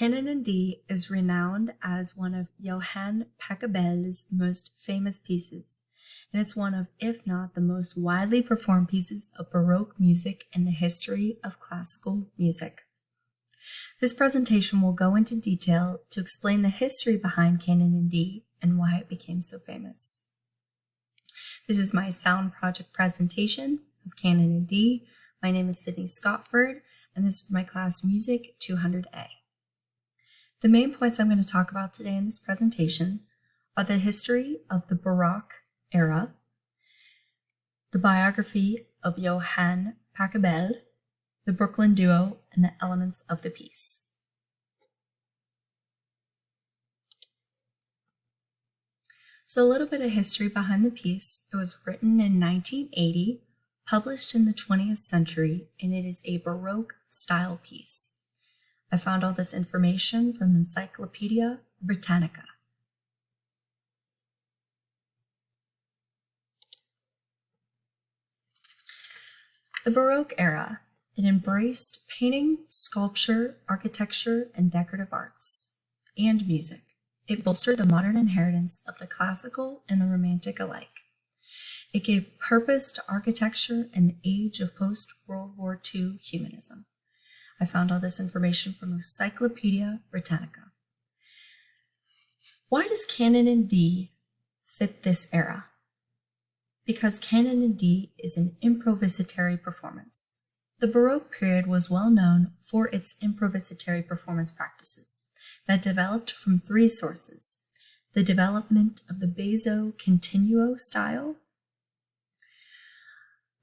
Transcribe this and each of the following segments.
Canon in D is renowned as one of Johann Pachelbel's most famous pieces, and it's one of, if not the most widely performed pieces of Baroque music in the history of classical music. This presentation will go into detail to explain the history behind Canon in D and why it became so famous. This is my sound project presentation of Canon in D. My name is Sydney Scotford, and this is my class Music 200A. The main points I'm going to talk about today in this presentation are the history of the Baroque era, the biography of Johann Pachelbel, the Brooklyn Duo, and the elements of the piece. So a little bit of history behind the piece. It was written in 1980, published in the 20th century, and it is a Baroque style piece. I found all this information from Encyclopedia Britannica. The Baroque era. It embraced painting, sculpture, architecture, and decorative arts, and music. It bolstered the modern inheritance of the classical and the romantic alike. It gave purpose to architecture in the age of post-World War II humanism. I found all this information from Encyclopedia Britannica. Why does Canon in D fit this era? Because Canon in D is an improvisatory performance. The Baroque period was well known for its improvisatory performance practices that developed from three sources: the development of the basso continuo style,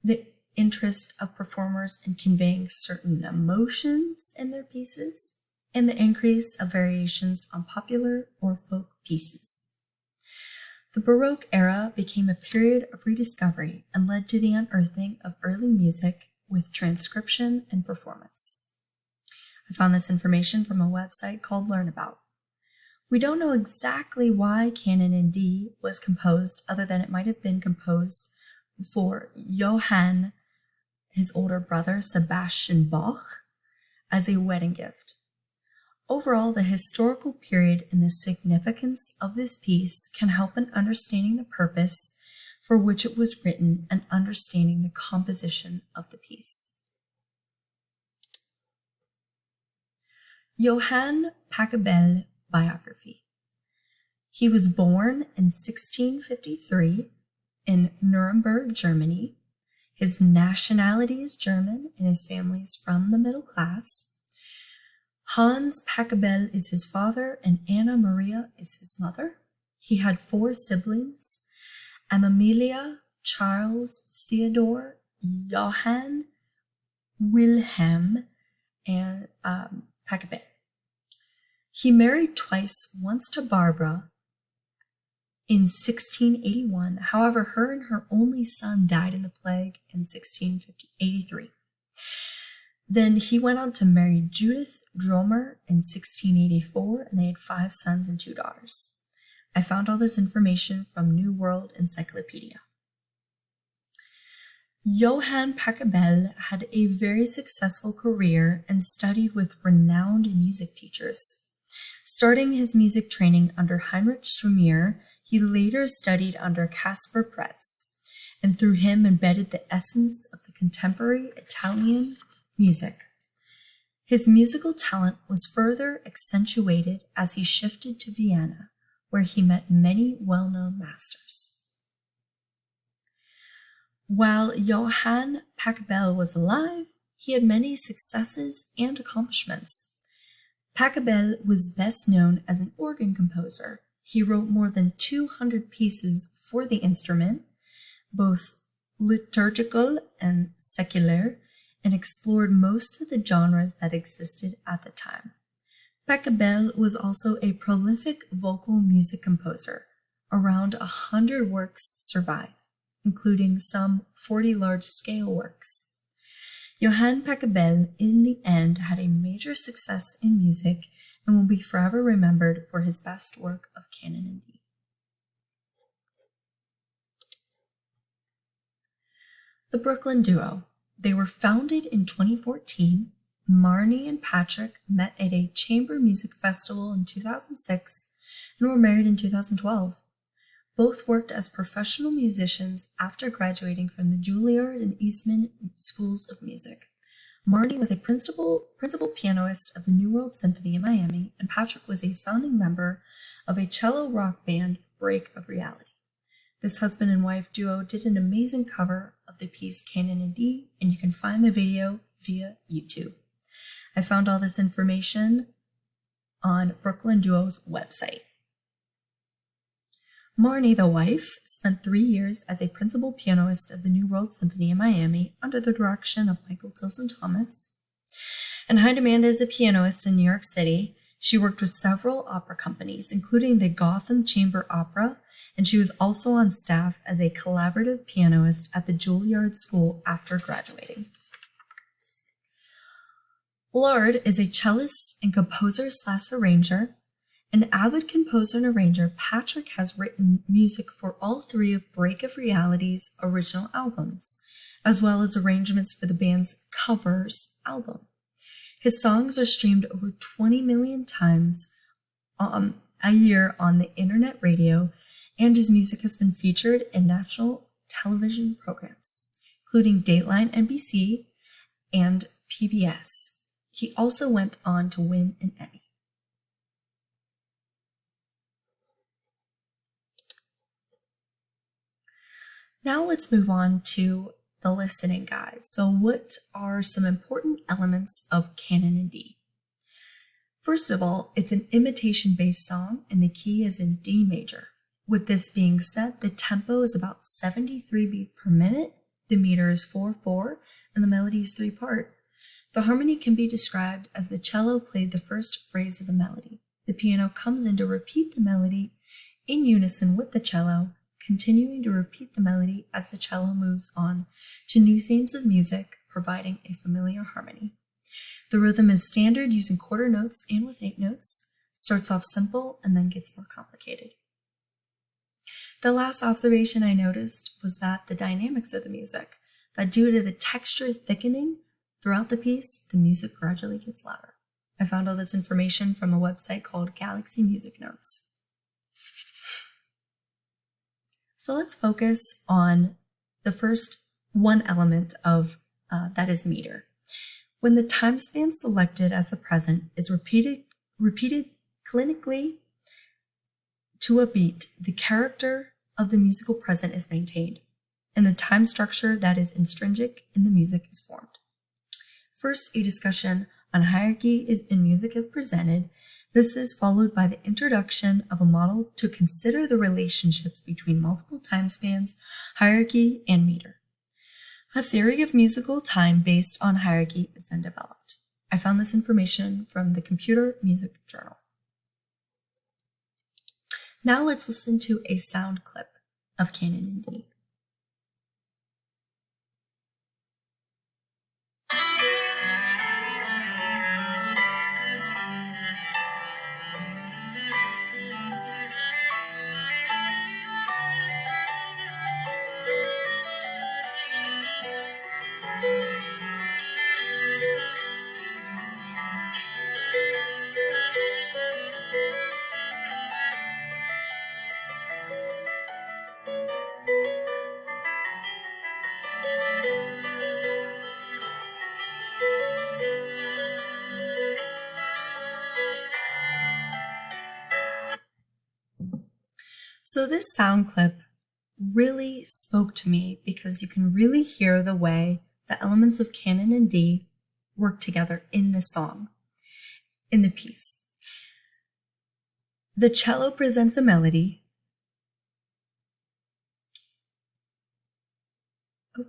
the interest of performers in conveying certain emotions in their pieces, and the increase of variations on popular or folk pieces. The Baroque era became a period of rediscovery and led to the unearthing of early music with transcription and performance. I found this information from a website called Learn About. We don't know exactly why Canon in D was composed, other than it might have been composed for Johann, his older brother Sebastian Bach, as a wedding gift. Overall, the historical period and the significance of this piece can help in understanding the purpose for which it was written and understanding the composition of the piece. Johann Pachelbel biography. He was born in 1653 in Nuremberg, Germany. His nationality is German and his family is from the middle class. Hans Pachelbel is his father and Anna Maria is his mother. He had 4 siblings: Amelia, Charles, Theodore, Johann, Wilhelm, and Pachelbel. He married twice, once to Barbara in 1681. However, her and her only son died in the plague in 1683. Then he went on to marry Judith Dromer in 1684, and they had 5 sons and 2 daughters. I found all this information from New World Encyclopedia. Johann Pachelbel had a very successful career and studied with renowned music teachers. Starting his music training under Heinrich Schwimmer, he later studied under Caspar Pretz, and through him embedded the essence of the contemporary Italian music. His musical talent was further accentuated as he shifted to Vienna, where he met many well-known masters. While Johann Pachelbel was alive, he had many successes and accomplishments. Pachelbel was best known as an organ composer. He wrote more than 200 pieces for the instrument, both liturgical and secular, and explored most of the genres that existed at the time. Pachelbel was also a prolific vocal music composer. Around 100 works survive, including some 40 large-scale works. Johann Pachelbel, in the end, had a major success in music and will be forever remembered for his best work of Canon in D. The Brooklyn Duo. They were founded in 2014 Marnie and Patrick met at a chamber music festival in 2006 and were married in 2012. Both worked as professional musicians after graduating from the Juilliard and Eastman Schools of Music. Marnie was a principal pianist of the New World Symphony in Miami, and Patrick was a founding member of a cello rock band, Break of Reality. This husband and wife duo did an amazing cover of the piece Canon in D, and you can find the video via YouTube. I found all this information on Brooklyn Duo's website. Marnie, the wife, spent 3 years as a principal pianist of the New World Symphony in Miami under the direction of Michael Tilson Thomas. In high demand as a pianist in New York City, she worked with several opera companies, including the Gotham Chamber Opera, and she was also on staff as a collaborative pianist at the Juilliard School after graduating. Lord is a cellist and composer/arranger. An avid composer and arranger, Patrick has written music for all 3 of Break of Reality's original albums, as well as arrangements for the band's Covers album. His songs are streamed over 20 million times a year on the internet radio, and his music has been featured in national television programs, including Dateline NBC and PBS. He also went on to win an Emmy. Now let's move on to the listening guide. So what are some important elements of Canon in D? First of all, it's an imitation-based song and the key is in D major. With this being said, the tempo is about 73 beats per minute, the meter is 4/4, and the melody is 3-part. The harmony can be described as the cello played the first phrase of the melody. The piano comes in to repeat the melody in unison with the cello, continuing to repeat the melody as the cello moves on to new themes of music, providing a familiar harmony. The rhythm is standard using quarter notes and with 8 notes, starts off simple and then gets more complicated. The last observation I noticed was that the dynamics of the music, that due to the texture thickening throughout the piece, the music gradually gets louder. I found all this information from a website called Galaxy Music Notes. So let's focus on the first one element of that is meter. When the time span selected as the present is repeated clinically to a beat, the character of the musical present is maintained, and the time structure that is intrinsic in the music is formed. First, a discussion on hierarchy in music is presented. This is followed by the introduction of a model to consider the relationships between multiple time spans, hierarchy, and meter. A theory of musical time based on hierarchy is then developed. I found this information from the Computer Music Journal. Now let's listen to a sound clip of Canon in D. So this sound clip really spoke to me because you can really hear the way the elements of Canon in D work together in this song, in the piece. The cello presents a melody. Oh,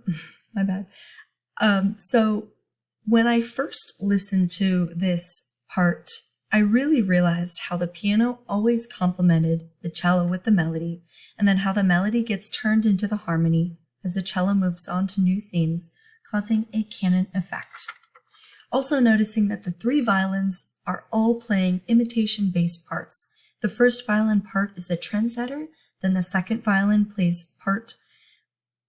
my bad. So when I first listened to this part, I really realized how the piano always complemented the cello with the melody, and then how the melody gets turned into the harmony as the cello moves on to new themes, causing a canon effect. Also noticing that the 3 violins are all playing imitation-based parts. The first violin part is the trendsetter, then the second violin plays part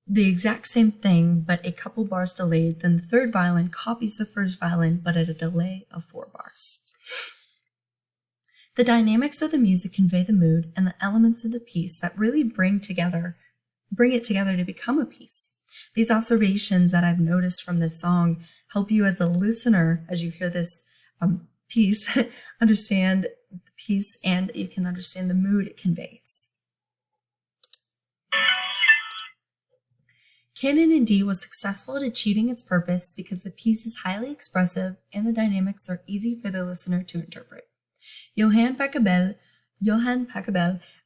the exact same thing, but a couple bars delayed, then the third violin copies the first violin, but at a delay of 4 bars. The dynamics of the music convey the mood and the elements of the piece that really bring it together to become a piece. These observations that I've noticed from this song help you as a listener, as you hear this piece, understand the piece, and you can understand the mood it conveys. Canon in D was successful at achieving its purpose because the piece is highly expressive and the dynamics are easy for the listener to interpret. Johann Pachelbel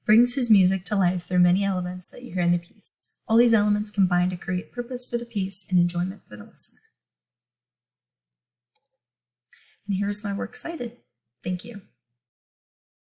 brings his music to life through many elements that you hear in the piece. All these elements combine to create purpose for the piece and enjoyment for the listener. And here's my works cited. Thank you.